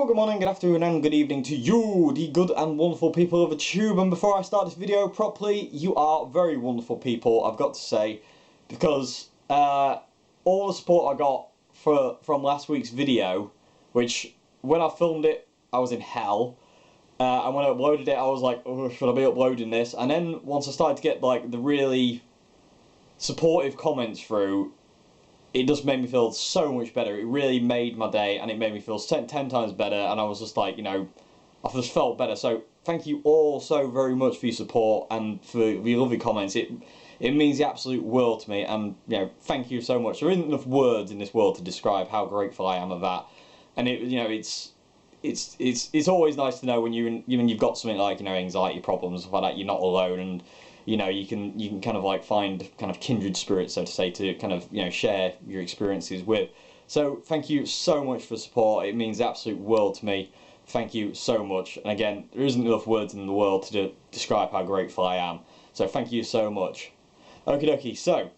Hello, good morning, good afternoon and good evening to you, the good and wonderful people of the tube. And before I start this video properly, you are very wonderful people, I've got to say, because all the support I got from last week's video, which when I filmed it, I was in hell, and when I uploaded it, I was like, oh, should I be uploading this? And then once I started to get like the really supportive comments through, it just made me feel so much better. It really made my day, and it made me feel 10 times better, and I was just like, you know, I just felt better. So thank you all so very much for your support and for your lovely comments. It means the absolute world to me, and you know, thank you so much. There isn't enough words in this world to describe how grateful I am of that. And it's always nice to know when you've got something like, you know, anxiety problems, stuff like that, you're not alone, and you know, you can kind of like find kind of kindred spirits, so to say, to kind of, you know, share your experiences with. So thank you so much for support. It means the absolute world to me. Thank you so much. And again, there isn't enough words in the world to describe how grateful I am. So thank you so much. Okie dokie. So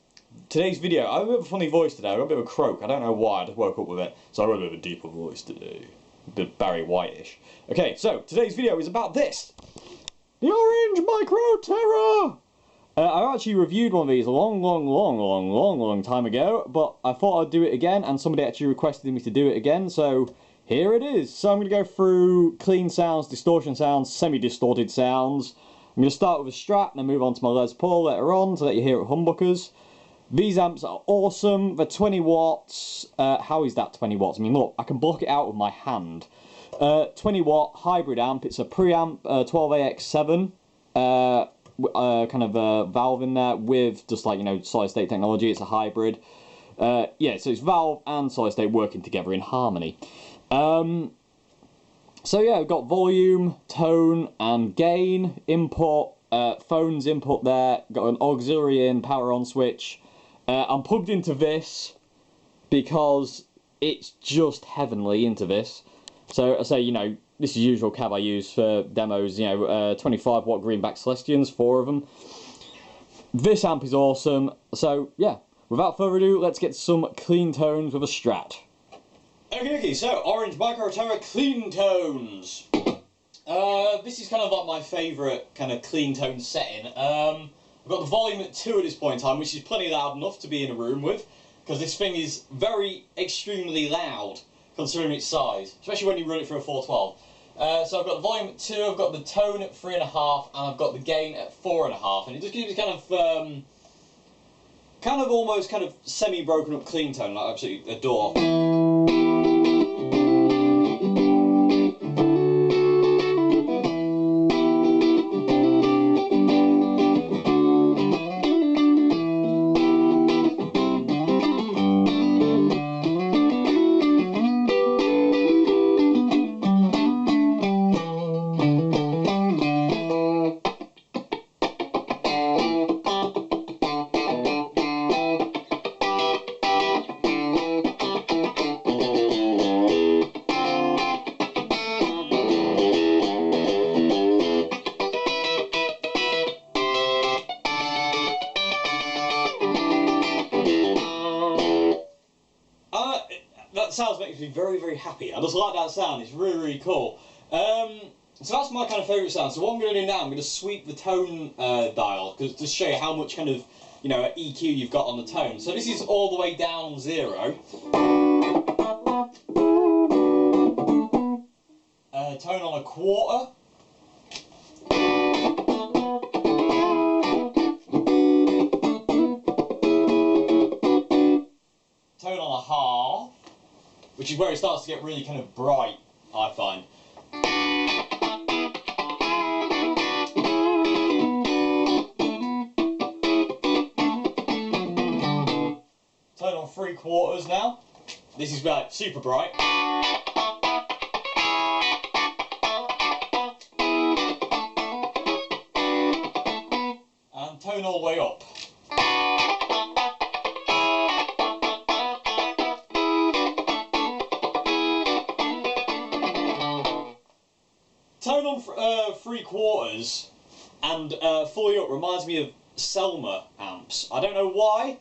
today's video, I have a bit of a funny voice today. I got a bit of a croak. I don't know why. I just woke up with it. So I got a bit of a deeper voice today. A bit Barry White-ish. Okay, so today's video is about this. The Orange Micro Terror! I actually reviewed one of these a long time ago, but I thought I'd do it again, and somebody actually requested me to do it again, so here it is. So I'm going to go through clean sounds, distortion sounds, semi-distorted sounds. I'm going to start with a Strat and then move on to my Les Paul later on, so that you hear it humbuckers. These amps are awesome. They're 20 watts. How is that 20 watts? I mean, look, I can block it out with my hand. 20 watt hybrid amp. It's a preamp 12AX7 kind of valve in there with just like, you know, solid state technology. It's a hybrid. Yeah, so it's valve and solid state working together in harmony. So yeah, we've got volume, tone, and gain input. Phones input there. Got an auxiliary in, power on switch. I'm plugged into this because it's just heavenly into this. So I say, you know, this is the usual cab I use for demos, you know, 25 watt greenback Celestians, 4 of them. This amp is awesome. So yeah, without further ado, let's get some clean tones with a Strat. Okay, so Orange Micro Terror clean tones. This is kind of like my favourite kind of clean tone setting. I've got the volume at 2 at this point in time, which is plenty loud enough to be in a room with, because this thing is very extremely loud considering its size, especially when you run it through a 412. So I've got the volume at 2, I've got the tone at 3.5, and I've got the gain at 4.5, and it just gives kind of almost kind of semi-broken up clean tone, like I absolutely adore. That sound makes me very, very happy. I just like that sound. It's really, really cool. So that's my kind of favourite sound. So what I'm going to do now, I'm going to sweep the tone dial, because to show you how much kind of, you know, EQ you've got on the tone. So this is all the way down 0. Tone on a quarter. Tone on a half. Which is where it starts to get really kind of bright, I find. Turn on 3/4 now. This is like super bright. And tone all the way up. Tone on 3/4 and fully up reminds me of Selma amps. I don't know why.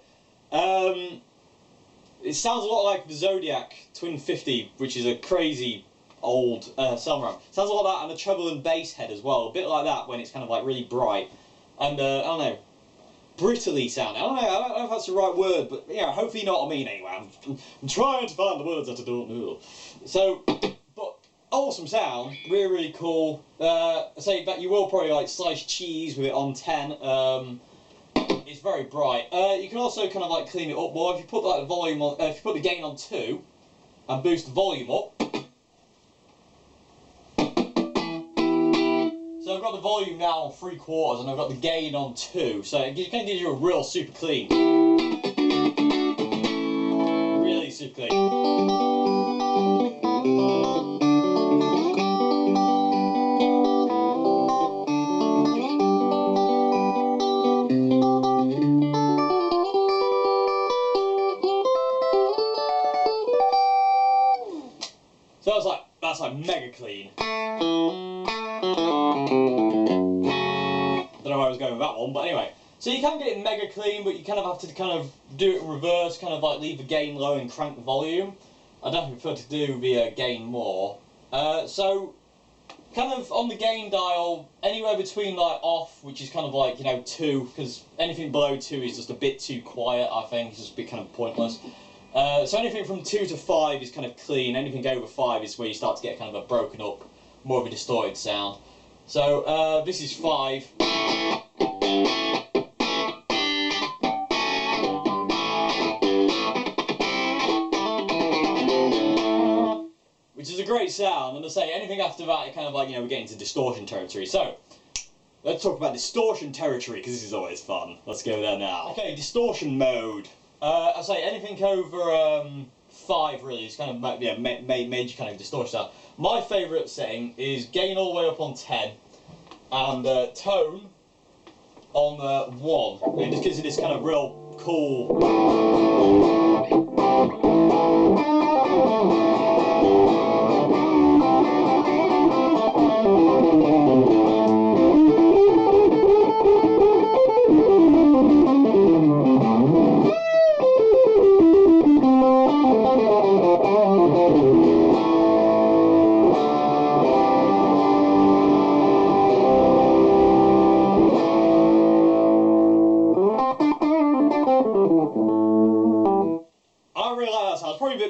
It sounds a lot like the Zodiac Twin 50, which is a crazy old Selmer amp. Sounds like that, and a treble and bass head as well, a bit like that when it's kind of like really bright, and I don't know, brittly sound. I don't know if that's the right word, but yeah, hopefully you know what I mean anyway. I'm trying to find the words that I don't know. So, but awesome sound, really, really cool. I say that you will probably like slice cheese with it on 10. It's very bright. You can also kind of like clean it up more if you put like the volume on. If you put the gain on 2 and boost the volume up. So I've got the volume now on 3/4 and I've got the gain on 2, so it kind of gives you a real super clean. Really super clean. So that's like mega clean. Don't know where I was going with that one, but anyway. So you can get it mega clean, but you kind of have to kind of do it in reverse, kind of like leave the gain low and crank the volume. I definitely prefer to do the gain more. So kind of on the gain dial, anywhere between like off, which is kind of like, you know, 2, because anything below 2 is just a bit too quiet, I think. It's just a bit kind of pointless. So anything from 2 to 5 is kind of clean. Anything over 5 is where you start to get kind of a broken up, more of a distorted sound. So this is 5. Which is a great sound, and I say anything after that, it kind of like, you know, we get into distortion territory. So let's talk about distortion territory, because this is always fun. Let's go there now. Okay, distortion mode. I say anything over 5 really is kind of, yeah, major kind of distortion sound. My favourite setting is gain all the way up on 10 and tone on 1. It just gives you this kind of real cool.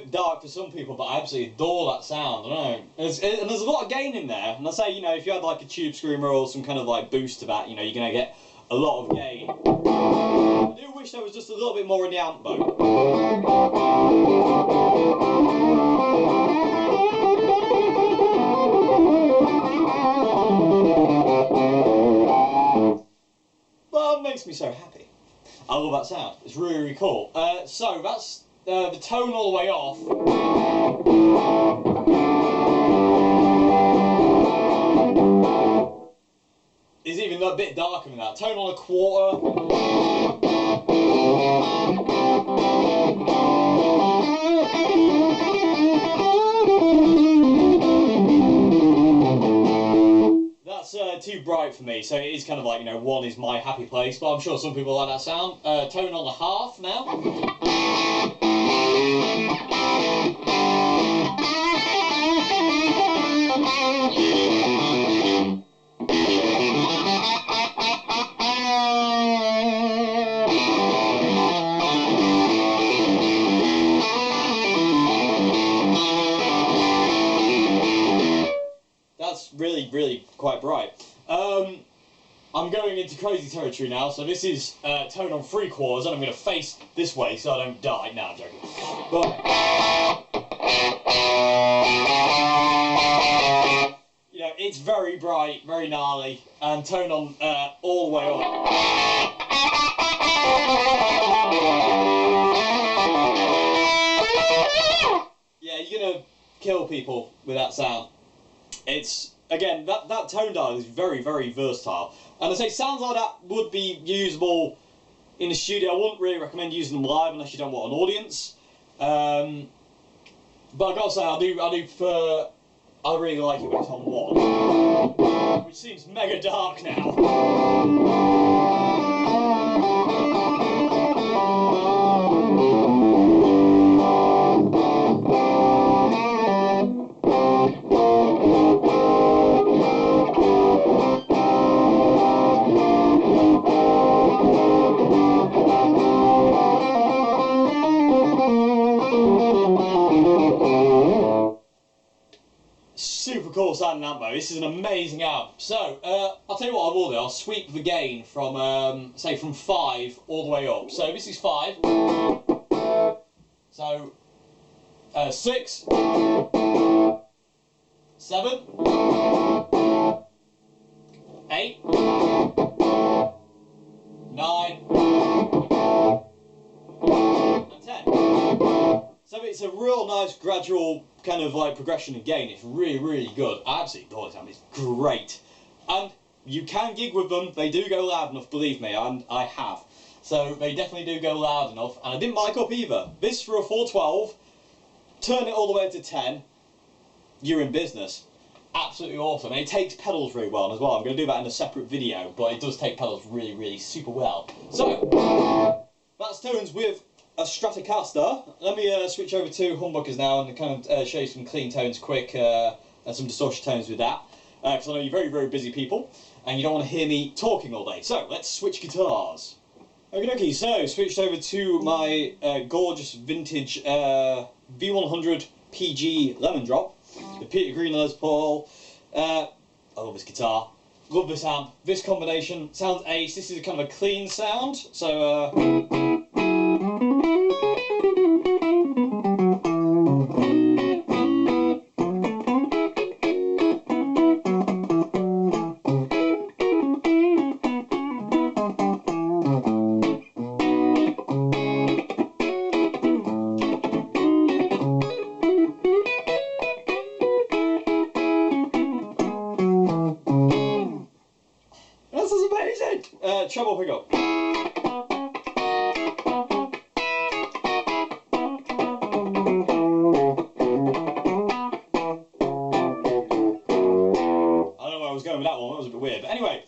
Dark for some people, but I absolutely adore that sound. I don't know. And there's a lot of gain in there. And I say, you know, if you had like a tube screamer or some kind of like boost to that, you know, you're gonna get a lot of gain. I do wish there was just a little bit more in the amp though. Well, it makes me so happy. I love that sound. It's really, really cool. So that's the tone all the way off. Is even a bit darker than that. Tone on 1/4. That's too bright for me, so it is kind of like, you know, 1 is my happy place, but I'm sure some people like that sound. Tone on 1/2 now. That's really, really quite bright. I'm going into crazy territory now, so this is tone on 3/4, and I'm going to face this way so I don't die. No, I'm joking. But you know, it's very bright, very gnarly, and tone on all the way up. Yeah, you're gonna kill people with that sound. It's, again, that tone dial is very, very versatile. And I say sounds like that would be usable in the studio. I wouldn't really recommend using them live unless you don't want an audience. But I've got to say, I do prefer, I really like it when it's on 1. Which seems mega dark now. course, and Ambo. This is an amazing amp. So, I'll tell you what I will do. I'll sweep the gain from, say, from 5 all the way up. So, this is 5. So, 6. 7. 8. 9. And 10. So it's a real nice gradual kind of like progression of gain. It's really, really good. I absolutely adore this amp. It's great. And you can gig with them. They do go loud enough, believe me, and I have. So they definitely do go loud enough. And I didn't mic up either. This for a 412, turn it all the way to 10, you're in business. Absolutely awesome. And it takes pedals really well as well. I'm going to do that in a separate video, but it does take pedals really, really super well. So, that's tones with a Stratocaster. Let me switch over to humbuckers now and kind of show you some clean tones quick and some distortion tones with that. Because I know you're very, very busy people and you don't want to hear me talking all day. So, let's switch guitars. Okay, so switched over to my gorgeous vintage V100 PG Lemon Drop. The Peter Green Les Paul. I love this guitar. Love this amp. This combination sounds ace. This is a kind of a clean sound. So, this is amazing! Treble pickup. I don't know where I was going with that one, that was a bit weird. But anyway,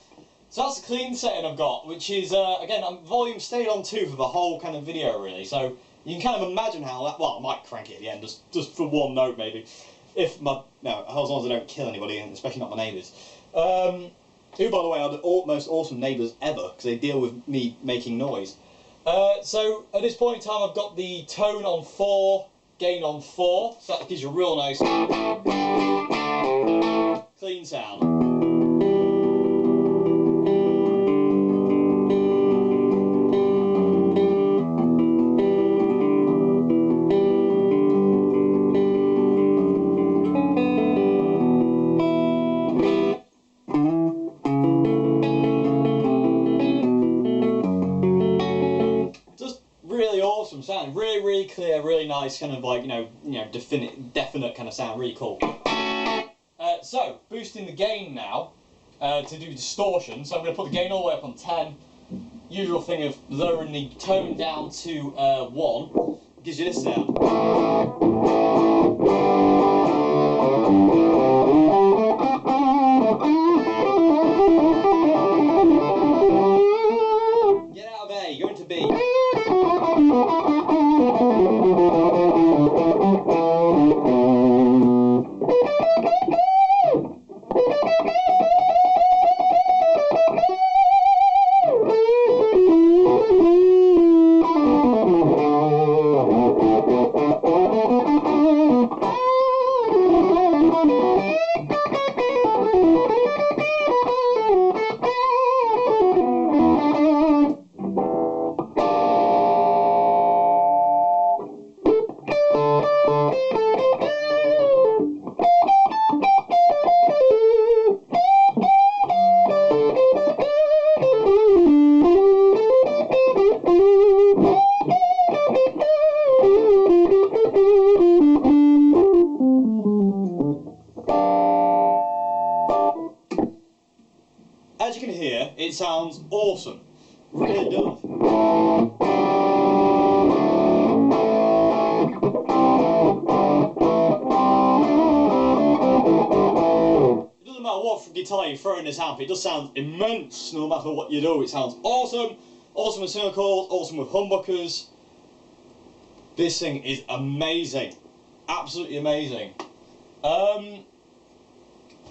so that's the clean setting I've got, which is, again, volume stayed on 2 for the whole kind of video, really. So you can kind of imagine how that, well, I might crank it at the end, just for one note, maybe. If my, no, as long as I don't kill anybody, and especially not my neighbours. Who, by the way, are the most awesome neighbours ever, because they deal with me making noise. So, at this point in time, I've got the tone on 4, gain on 4, so that gives you a real nice clean sound. Really awesome sound, really, really clear, really nice, kind of like, you know, definite kind of sound, really cool. So, boosting the gain now to do distortion. So I'm going to put the gain all the way up on 10. Usual thing of lowering the tone down to 1 gives you this sound. Get out of A, go into B. As you can hear, it sounds awesome. Really does. It doesn't matter what guitar you throw in this amp, it just sounds immense no matter what you do. It sounds awesome. Awesome with single coils, awesome with humbuckers. This thing is amazing. Absolutely amazing.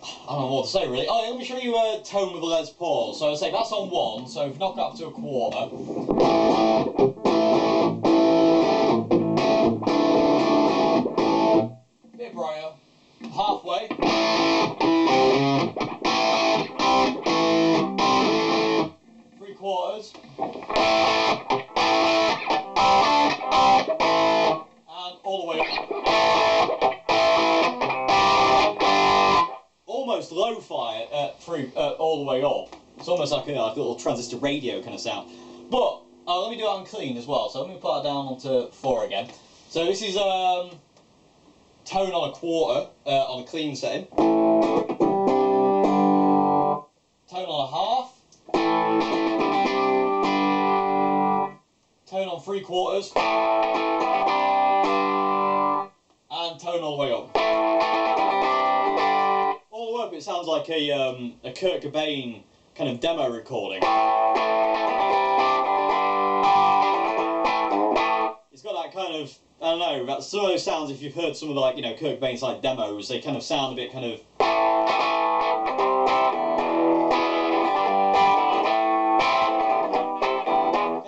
I don't know what to say really. Oh, let me show you a tone with a Les Paul. So I say that's on 1, so if you knock it up to a quarter. Bit brighter. Halfway. quarters. And all the way up. Almost lo-fi through all the way up. It's almost like a little transistor radio kind of sound. But let me do it on clean as well. So let me put that down onto 4 again. So this is tone on a quarter on a clean setting. Tone on a half. Tone on 3/4. And tone all the way up. All the way up it sounds like a Kurt Cobain kind of demo recording. It's got that kind of, I don't know, that some of those sounds, if you've heard some of the, like, you know, Kurt Cobain's like demos, they kind of sound a bit kind of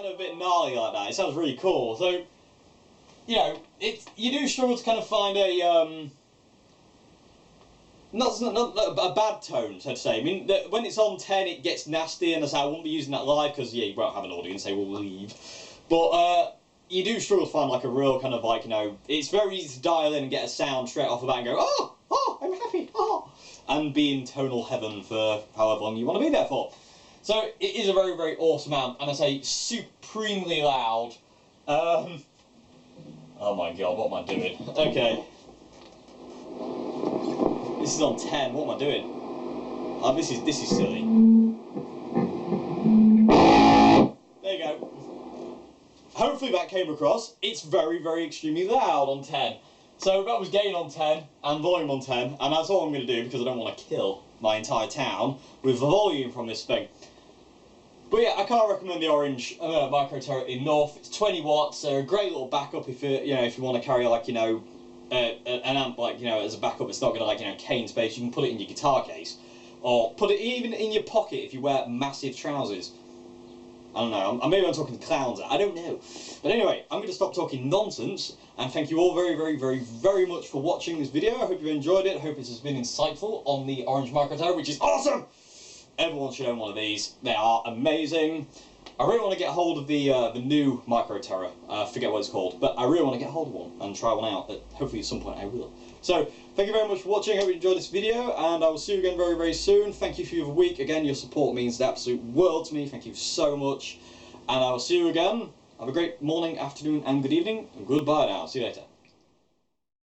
a bit gnarly like that. It sounds really cool. So, you know, you do struggle to kind of find a not a bad tone, so to say. I mean, when it's on 10, it gets nasty, and I wouldn't be using that live because, yeah, you won't have an audience, they will leave. But you do struggle to find like a real kind of like, you know, it's very easy to dial in and get a sound straight off the bat and go, oh, I'm happy, and be in tonal heaven for however long you want to be there for. So it is a very, very awesome amp, and I say supremely loud. Oh my god, what am I doing? Okay. This is on 10, what am I doing? Oh, this is silly. There you go. Hopefully that came across. It's very, very extremely loud on 10. So that was gain on 10 and volume on 10, and that's all I'm going to do because I don't want to kill my entire town with the volume from this thing. But yeah, I can't recommend the Orange Micro Terror enough. It's 20 watts. They're a great little backup if you want to carry, like, you know, an amp, like, you know, as a backup. It's not going to, like, you know, cane space. You can put it in your guitar case, or put it even in your pocket if you wear massive trousers. I don't know. Maybe I'm talking to clowns. I don't know. But anyway, I'm going to stop talking nonsense, and thank you all very, very, very, very much for watching this video. I hope you enjoyed it. I hope this has been insightful on the Orange Micro Terror, which is awesome. Everyone should own one of these. They are amazing. I really want to get hold of the new Micro Terror. I forget what it's called, but I really want to get hold of one and try one out. Hopefully at some point I will. So, thank you very much for watching. I hope you enjoyed this video, and I will see you again very, very soon. Thank you for your week. Again, your support means the absolute world to me. Thank you so much. And I will see you again. Have a great morning, afternoon, and good evening. And goodbye now. See you later.